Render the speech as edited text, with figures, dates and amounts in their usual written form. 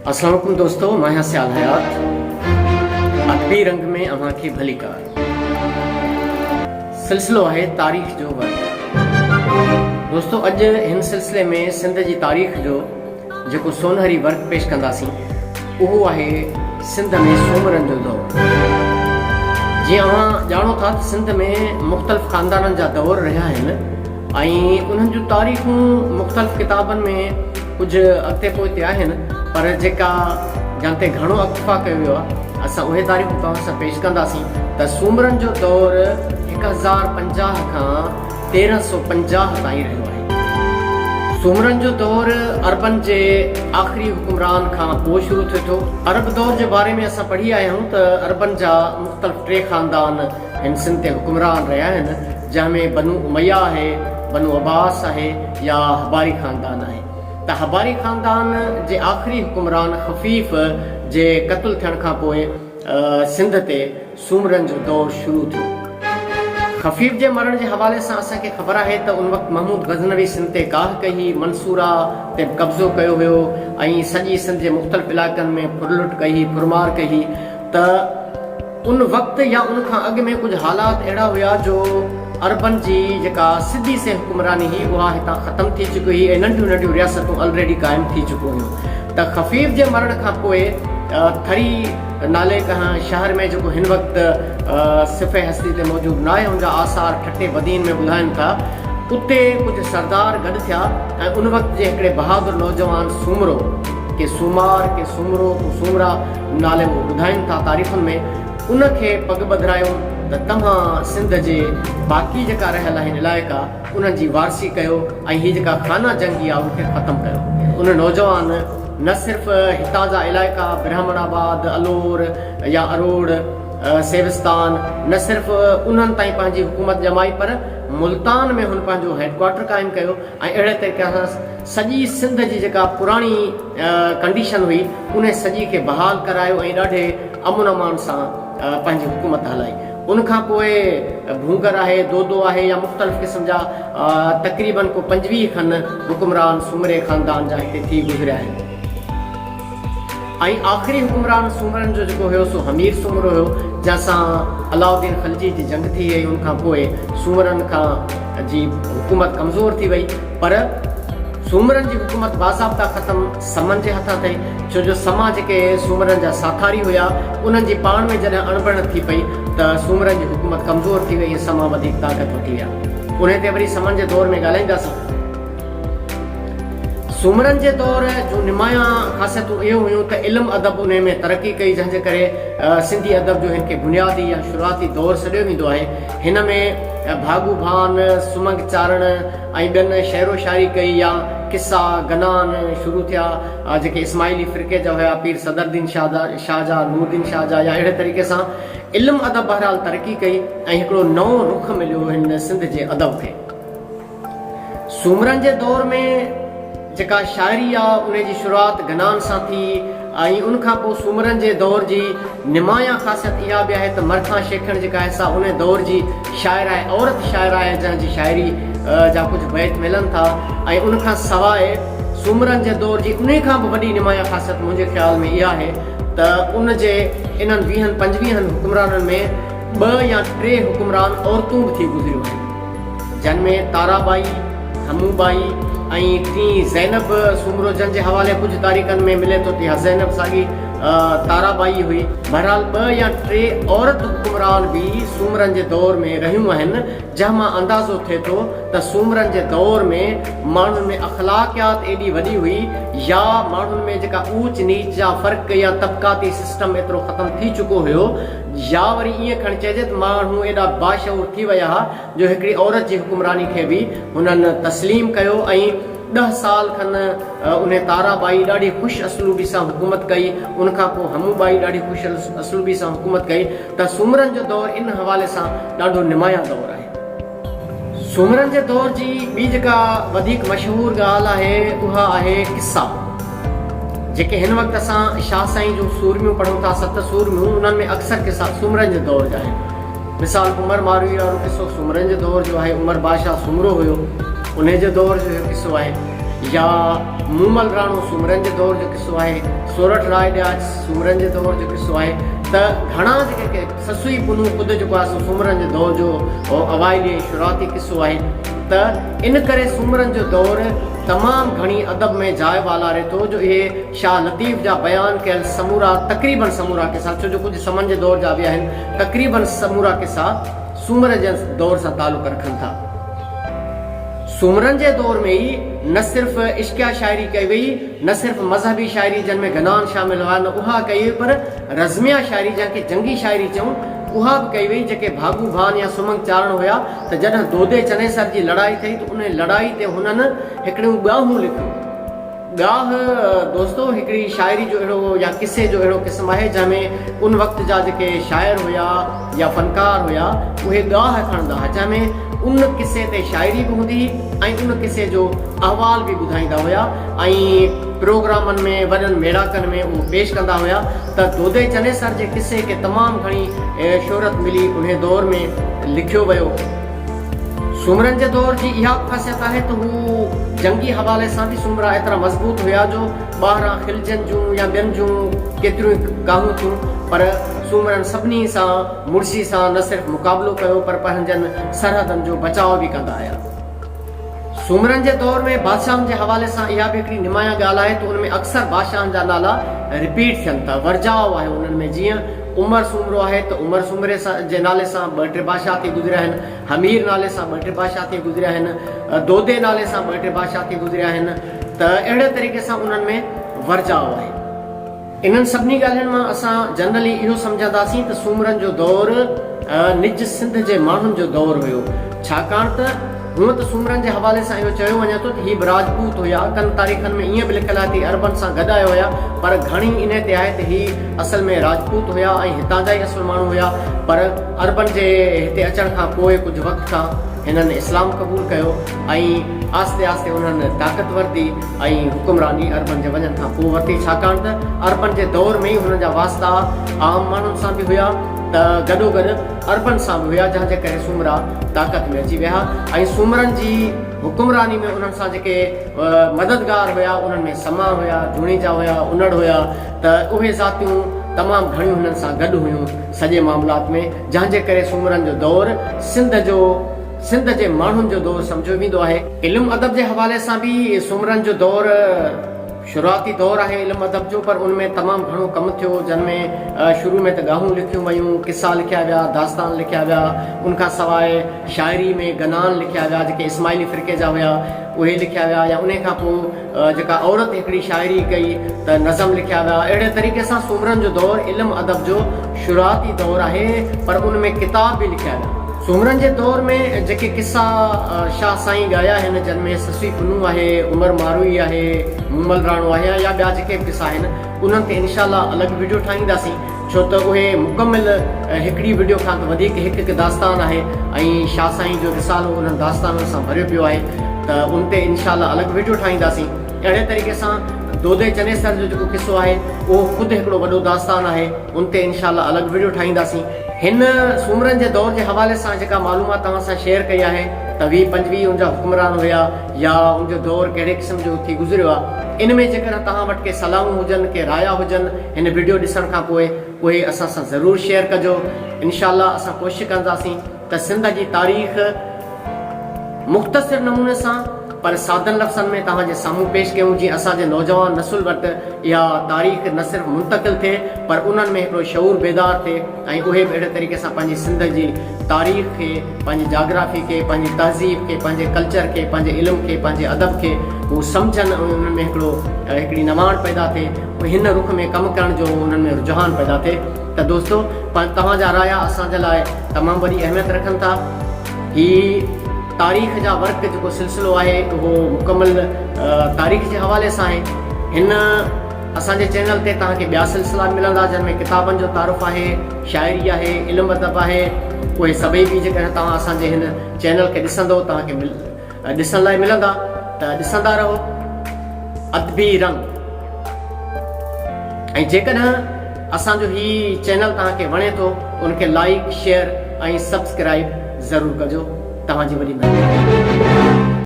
अस्सलाम वालेकुम दोस्तों, मैं हाँ सियाल हयात अदबी रंग में अवां खे भली कार सिलसिलो है तारीख़ जो वर्क। दोस्तों अज इन सिलसिले में सिंध की तारीख़ जो जो सोनहरी वर्क पेश कंदासीं वो है सिंध में सूमरन जो दौर। जी अवां जानो था सिंध में मुख्तलिफ़ ख़ानदाननि जा दौर रहा आहिनि उन्हनि जूं तारीख़ूं मुख्तलिफ़ किताबनि में कुछ अॻिते पोइते आहिनि, पर जेका जान ते घणो अक्तफ़ा कयो वियो आहे असां उहे तारीख़ूं तव्हां सां पेश कंदासीं। त सूमरन जो दौर 1050 खां 1350 ताईं रहियो आहे। सूमरन जो दौर अरबन जे आख़िरी हुकुमरान खां पोइ शुरू थिए थो। अरब दौर जे बारे में असां पढ़ी आया आहियूं त अरबन जा मुख़्तलिफ़ 3 ख़ानदान हिन सिंध ते हुकुमरान रहिया आहिनि, जंहिंमें बनु उमैया आहे, बनु अब्बास आहे या हबारी ख़ानदान आहे। त हबारी ख़ानदान जे आख़िरी हुकुमरान खफ़ीफ़ जे क़त्ल थियण खां पोइ सिंध ते सूमरन जो दौर शुरू थियो। खफ़ीफ़ जे मरण जे हवाले सां असांखे ख़बर आहे त उन वक़्तु महमूद गज़नवी सिंध ते काह कई, मंसूरा ते कब्ज़ो कयो हुयो ऐं सॼी सिंध जे मुख़्तलिफ़ इलाइक़नि में फुरलुट कई, फुरमार कई। त उन वक़्तु या उन खां अॻु में कुझु हालात अहिड़ा हुआ जो अरबन जी जेका सिधी से हुकुमरानी हुई उहा हितां ख़तमु थी चुकी हुई ऐं नंढियूं नंढियूं रियासतूं ऑलरेडी क़ाइमु थी चुकियूं हुयूं। त खफ़ीफ़ जे मरण खां पोइ थरी नाले खां शहर में जेको हिन वक़्तु सिफ़े हस्ती ते मौजूदु न आहे, उनजा आसार ठटे बदीन में ॿुधाइनि था। उते कुझु सरदार गॾु थिया ऐं उन वक़्तु जे हिकिड़े बहादुर नौजवान सूमरो के सूमार के सूमरो को सूमरा नाले उहो ॿुधाइनि था तारीख़ुनि में, उनखे पग ॿधायो त तव्हां सिंध जे बाक़ी जेका रहियल आहिनि इलाइक़ा उन्हनि जी वारसी कयो ऐं हीअ जेका खाना जंगी आहे उनखे ख़तमु कयो। उन नौजवान न सिर्फ़ु हितां जा इलाइक़ा ब्राह्मणाबाद, अलोर या अरोड़, सेविस्तान न सिर्फ़ु उन्हनि ताईं पंहिंजी हुकूमत ॼमाई, पर मुल्तान में हुन पंहिंजो हेडक्वार्टर क़ाइमु कयो ऐं अहिड़े तरीक़े सां सॼी सिंध जी जेका पुराणी कंडीशन हुई उन सॼी खे बहाल करायो ऐं ॾाढे अमुन अमान सां पंहिंजी हुकूमत हलाई। उनखां पोइ भूंगर आहे, दोदो आहे या मुख़्तलिफ़ क़िस्म जा तक़रीबन को 25 खनि हुकुमरान सूमरे ख़ानदान जा हिते थी गुज़रिया आहिनि। ऐं आख़िरी हुकुमरान सूमरन जो जेको हुयो सो हमीर सूमरो हुयो, जंहिंसां अलाउद्दीन खिलजी जी जंग थी वई। उनखां पोइ सूमरन खां जी हुकूमत कमज़ोर थी वई, पर सूमरन जी हुकूमत बाज़ाब्ता ख़तमु समन जे हथां अथई, छो जो समा जेके सूमरन जा साथारी हुया उन्हनि जी पाण में जॾहिं अणबण थी पई त सूमरन जी हुकूमत कमज़ोर थी वई ऐं समा वधीक ताक़त वठी विया। उन ते वरी समन जे दौर में ॻाल्हाईंदासीं। सूमरन जे दौर जूं निमाया ख़ासियतूं इहो हुयूं त इल्मु अदब उन में तरक़ी कई, जंहिंजे करे सिंधी अदब जो हिन खे बुनियादी या शुरूआती दौर सॾियो वेंदो आहे। हिन में भागू भान, सुमंग चारण ऐं ॿियनि शेरो शाइरी कई या किस्सा गनान शुरू थिया जेके इस्माइली फ़िरके जा हुया, पीर सदरुद्दीन शाहजा, नूरुद्दीन शाहजा या अहिड़े तरीक़े सां इल्मु अदब बहरहाल तरक़ी कई ऐं हिकिड़ो नओं रुख मिलियो हिन सिंध जे अदब खे। सूमरन जे दौर में जेका शाइरी आहे उन जी शुरूआत गनान सां थी ऐं उनखां पोइ सूमरन जे दौर जी निमाया ख़ासियत इहा बि आहे त मरथां शेखण जेका आहे सा उन दौर जी शाइर आहे, औरत शाइर आहे जंहिंजी शाइरी जा कुझु बैत मिलनि था। ऐं उनखां सवाइ सूमरन जे दौर जी उन खां बि वॾी निमाया ख़ासियत मुंहिंजे ख़्याल में इहा आहे त उन जे इन्हनि 20-25 हुकुमराननि में 2 या 3 हुकुमरान औरतूं बि थी गुज़रियूं आहिनि, जंहिंमें ताराबाई, हमूबाई ऐं टी ज़ैनब सूमरो जंहिंजे हवाले कुझु तारीख़नि में मिले थो त ज़ैनब साॻी ताराबाई हुई। बहरहाल 2 या 3 औरत हुकुमरान बि सूमरन जे दौर में रहियूं आहिनि, जंहिंमां अंदाज़ो थिए थो त सूमरन जे दौर में माण्हुनि में अख़लाक़ियात एॾी वॾी हुई या माण्हुनि में जेका ऊच नीच जा फ़र्क़ु या तबक़ाती सिस्टम एतिरो ख़तमु थी चुको हुयो, या वरी ईअं खणी चइजे त माण्हू एॾा बाशऊर थी विया हुआ जो हिकिड़ी औरत जी हुकुमरानी खे बि हुननि तस्लीम कयो ऐं 10 साल खनि उन ताराबाई ॾाढी ख़ुशि असलूबी सां हुकूमत कई। उनखां पोइ हमूबाई ॾाढी ख़ुशि असलूबी सां हुकूमत कई। त सूमरन जो दौर इन हवाले सां ॾाढो निमाया दौर आहे। सूमरन जे दौर जी ॿी जेका वधीक मशहूरु ॻाल्हि आहे उहा आहे किस्सा, जेके हिन वक़्तु असां शाह साईं जूं सूरमियूं पढ़ूं था, 7 सूरमियूं, उन्हनि में अक्सर किस्सा सूमरन जे दौर जा आहिनि। मिसाल उमर मारवी वारो किस्सो सूमरन जे दौर जो आहे, उमर बादशाह सूमरो हुयो, उन जे दौर जो किस्सो आहे। या मूमल राणो सूमरन जे दौर जो किस्सो आहे, सोरठ राय ॾियाच सूमरन जे दौर जो किस्सो आहे। त घणा जेके ससुई पुनू ख़ुदि जेको आहे सूमरन जे दौर जो अवाइली ऐं शुरूआती किस्सो आहे। त इन करे सूमरन जो दौर तमामु घणी अदब में जाइ वालारे थो जो इहे शाह लतीफ़ जा बयानु कयल समूरा तक़रीबन समूरा किसा, छो जो कुझु समन जे दौर जा बि आहिनि, तक़रीबन समूरा किसा सूमर जे दौर सां तालुक़ रखनि था। सूमरन जे दौर में ही न सिर्फ़ इश्किया शाइरी कई वई, न सिर्फ़ मज़हबी शाइरी जिन में गनान शामिल हुआ, न उहा कई, पर रज़मिया शाइरी जंहिंखे जंगी शाइरी चऊं उहा बि कई वई, जेके भागू भान या सुमंग चारण हुया। त जॾहिं दोदे चनेसर जी लड़ाई थी त उन लड़ाई ते हुननि हिकिड़ियूं ॻाहूं लिखियूं। ॻाह दोस्तो हिकिड़ी शाइरी जो अहिड़ो या किसे जो अहिड़ो क़िस्म आहे जंहिंमें उन वक़्त जा जेके शाइर हुया या फ़नकार हुया उहे ॻाह खणंदा हुआ, जंहिंमें उन किसे ते शाइरी बि हूंदी ऐं उन किसे जो अहवाल बि ॿुधाईंदा हुया ऐं प्रोग्रामनि में वॾनि मेड़ाकनि में उहो पेश कंदा हुया। त दोदे चनेसर जे किसे खे तमामु घणी शोहरत मिली, उन दौर में लिखियो वियो। सूमरन जे दौर जी इहा ख़ासियत आहे त हू जंगी हवाले सां बि सूमरा एतिरा मज़बूत हुया जो ॿाहिरां खिलजनि जूं या ॿियनि जूं केतिरियूं गाहूं थियूं, पर सूमरन सभिनी सां मुड़सी सां न सिर्फ़ु मुक़ाबिलो कयो पर पंहिंजनि सरहदनि जो बचाव बि कंदा आया। सूमरन जे दौर में बादशाहनि जे हवाले सां इहा बि हिकिड़ी निमाया ॻाल्हि आहे त उन में अक्सर बादशाहनि जा नाला रिपीट थियनि था, वर्जाव आहे उन्हनि में। जीअं उमर सूमरो आहे त उमर सूमरे जे नाले सां 2-3 बादशाह थी गुज़रिया आहिनि, हमीर नाले सां 2-3 बादशाह थी गुज़रिया आहिनि, दोदे नाले सां 2-3 बादशाह थी गुज़रिया आहिनि। त अहिड़े तरीक़े सां उन्हनि में वर्जाव आहे। इन्हनि सभिनी ॻाल्हियुनि मां असां जनरली इहो सम्झंदासीं त सूमरन जो दौर निज सिंध जे माण्हुनि जो दौर हुयो, छाकाणि त हूअं त सूमरन जे हवाले सां इहो चयो वञे थो त हीअ राजपूत हुया, कनि तारीख़नि में ईअं बि लिखियलु आहे त अरबन सां गॾु आयो हुया, पर घणी इन ते आहे त हीअ असल में राजपूत हुया ऐं हितां जा ई असुल माण्हू हुया। पर अरबन जे हिते अचण खां पोइ कुझु वक़्त खां हिननि इस्लाम क़बूल कयो ऐं आस्ते आस्ते उन्हनि ताक़त वरिती ऐं हुकुमरानी अरबन जे वञण खां पोइ वरिती, छाकाणि त अरबन जे दौर में ई हुननि जा वास्ता आम माण्हुनि सां बि हुया त गॾोगॾु अरबन सां बि हुया, जंहिंजे करे सूमरा ताक़त में अची विया। ऐं सूमरन जी हुकुमरानी में उन्हनि सां जेके मददगार हुया उन्हनि में समा हुया, जूणीजा हुया, उनड़ हुया, त उहे ज़ातियूं तमामु घणियूं हुननि सां गॾु हुयूं सॼे मामलात में, जंहिंजे करे सूमरन जो दौर सिंध जे माण्हुनि जो दौर सम्झो वेंदो आहे। इल्मु अदब जे हवाले सां बि सूमरन जो दौर शुरूआती दौर आहे इल्मु अदब जो, पर उनमें तमामु घणो कमु थियो, जंहिंमें शुरू में त ॻाहूं लिखियूं वयूं, किसा लिखिया विया, दास्तान लिखिया विया, उनखां सवाइ शाइरी में गनान लिखिया विया जेके इस्माइली फ़िरके जा हुया उहे लिखिया विया, या उन खां पोइ जेका औरत हिकिड़ी शाइरी कई त नज़म लिखिया विया। अहिड़े तरीक़े सां सूमरन जो दौर इल्मु अदब जो शुरूआती दौर आहे, पर उनमें किताब बि लिखिया विया। सूमरन जे दौर में जेके किसा शाह साईं ॻाया आहिनि, जिनमें ससुई पुनू आहे, उमर मारूई आहे, मूमल राणो आहे, या ॿिया जेके बि किसा आहिनि उन्हनि ते इनशाअल्लाह अलॻि वीडियो ठाहींदासीं, छो त उहे मुकमिल हिकिड़ी वीडियो खां त वधीक हिकु दास्तान आहे ऐं शाह साईं जो रिसालो उन्हनि दास्ताननि सां भरियो पियो आहे, त उन ते इनशाअल्लाह अलॻि वीडियो ठाहींदासीं। अहिड़े तरीक़े सां दोदे चनेसर जो जेको किस्सो आहे उहो ख़ुदि हिकिड़ो वॾो दास्तान आहे, उन ते इनशाअल्लाह अलॻि वीडियो ठाहींदासीं। हिन सूमरन जे दौर जे हवाले सां जेका मालूमात तव्हां सां शेयर कई आहे त 20-25 उनजा हुकुमरान हुया या उनजो दौर कहिड़े क़िस्म जो थी गुज़रियो आहे, इन में जेकर तव्हां वटि के सलाहूं हुजनि, के राया हुजनि हिन वीडियो ॾिसण खां पोइ, उहे असां सां ज़रूरु शेयर कजो। इनशाअल्लाह असां कोशिशि कंदासीं त सिंध जी तारीख़ मुख़्तसिर नमूने सां पर सादन लफ़्ज़नि में तव्हांजे साम्हूं पेश कयूं, जीअं असांजे नौजवान नसुल वटि इहा तारीख़ न सिर्फ़ु मुंतक़िल थिए पर उन्हनि में हिकिड़ो शऊर बेदार थिए ऐं उहे बि अहिड़े तरीक़े सां पंहिंजी सिंध जी तारीख़ खे, पंहिंजी जाग्राफी खे, पंहिंजी तहज़ीब खे, पंहिंजे कल्चर खे, पंहिंजे इल्म खे, पंहिंजे अदब खे हू सम्झनि ऐं उन्हनि में हिकिड़ी नमाण पैदा थिए, हिन रुख में कमु करण जो उन्हनि में रुझान पैदा थिए। त दोस्तो तव्हांजा राया असांजे लाइ तमामु वॾी अहमियत रखनि था। ही तारीख़ जा वर्क जेको सिलसिलो आहे उहो मुकमिल तारीख़ जे हवाले सां आहे। हिन असांजे चैनल ते तव्हांखे ॿिया सिलसिला मिलंदा जंहिंमें किताबनि जो तारुफ़ आहे, शाइरी आहे, इल्मु अदब आहे, उहे सभई बि जेकॾहिं तव्हां असांजे हिन चैनल खे ॾिसंदो तव्हांखे ॾिसण लाइ मिलंदा, त ॾिसंदा रहो अदबी रंग। ऐं जेकॾहिं असांजो ही चैनल तव्हांखे वणे थो उनखे लाइक, शेयर ऐं सब्सक्राइब ज़रूरु कजो। तव्हांजी वॾी महिरबानी।